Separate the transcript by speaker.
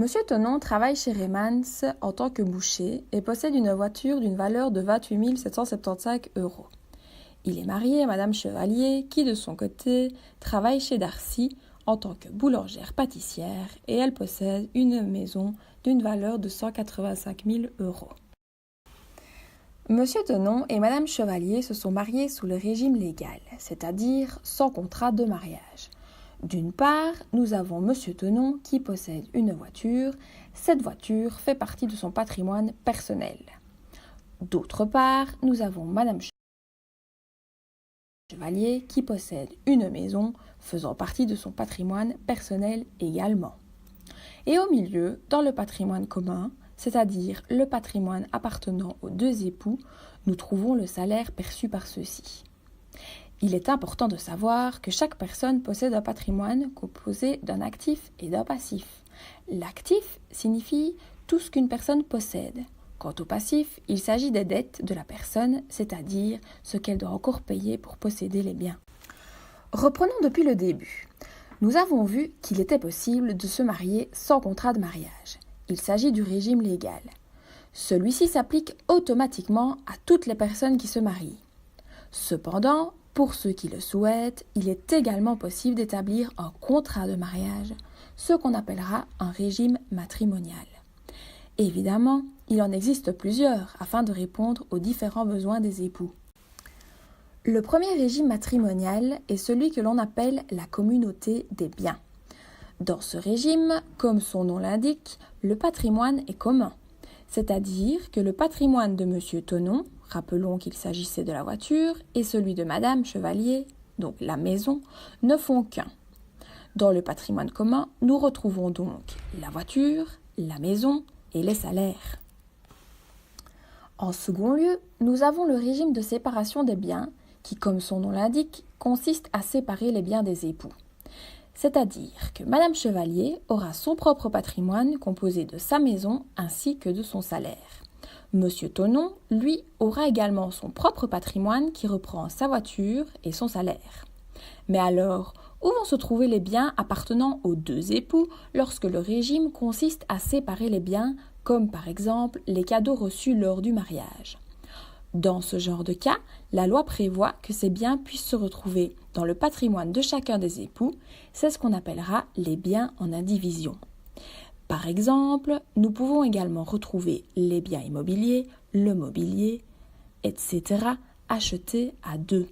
Speaker 1: Monsieur Tonon travaille chez Reymans en tant que boucher et possède une voiture d'une valeur de 28 775 €. Il est marié à Madame Chevalier qui, de son côté, travaille chez Darcy en tant que boulangère-pâtissière et elle possède une maison d'une valeur de 185 000 €. Monsieur Tonon et Madame Chevalier se sont mariés sous le régime légal, c'est-à-dire sans contrat de mariage. D'une part, nous avons Monsieur Tonon qui possède une voiture. Cette voiture fait partie de son patrimoine personnel. D'autre part, nous avons Madame Chevalier qui possède une maison faisant partie de son patrimoine personnel également. Et au milieu, dans le patrimoine commun, c'est-à-dire le patrimoine appartenant aux deux époux, nous trouvons le salaire perçu par ceux-ci. Il est important de savoir que chaque personne possède un patrimoine composé d'un actif et d'un passif. L'actif signifie tout ce qu'une personne possède. Quant au passif, il s'agit des dettes de la personne, c'est-à-dire ce qu'elle doit encore payer pour posséder les biens. Reprenons depuis le début. Nous avons vu qu'il était possible de se marier sans contrat de mariage. Il s'agit du régime légal. Celui-ci s'applique automatiquement à toutes les personnes qui se marient. Cependant, pour ceux qui le souhaitent, il est également possible d'établir un contrat de mariage, ce qu'on appellera un régime matrimonial. Évidemment, il en existe plusieurs afin de répondre aux différents besoins des époux. Le premier régime matrimonial est celui que l'on appelle la communauté des biens. Dans ce régime, comme son nom l'indique, le patrimoine est commun, c'est-à-dire que le patrimoine de Monsieur Tonon, rappelons qu'il s'agissait de la voiture, et celui de Madame Chevalier, donc la maison, ne font qu'un. Dans le patrimoine commun, nous retrouvons donc la voiture, la maison et les salaires. En second lieu, nous avons le régime de séparation des biens, qui, comme son nom l'indique, consiste à séparer les biens des époux. C'est-à-dire que Madame Chevalier aura son propre patrimoine composé de sa maison ainsi que de son salaire. Monsieur Tonon, lui, aura également son propre patrimoine qui reprend sa voiture et son salaire. Mais alors, où vont se trouver les biens appartenant aux deux époux lorsque le régime consiste à séparer les biens, comme par exemple les cadeaux reçus lors du mariage ? Dans ce genre de cas, la loi prévoit que ces biens puissent se retrouver dans le patrimoine de chacun des époux. C'est ce qu'on appellera les biens en indivision. Par exemple, nous pouvons également retrouver les biens immobiliers, le mobilier, etc. achetés à deux.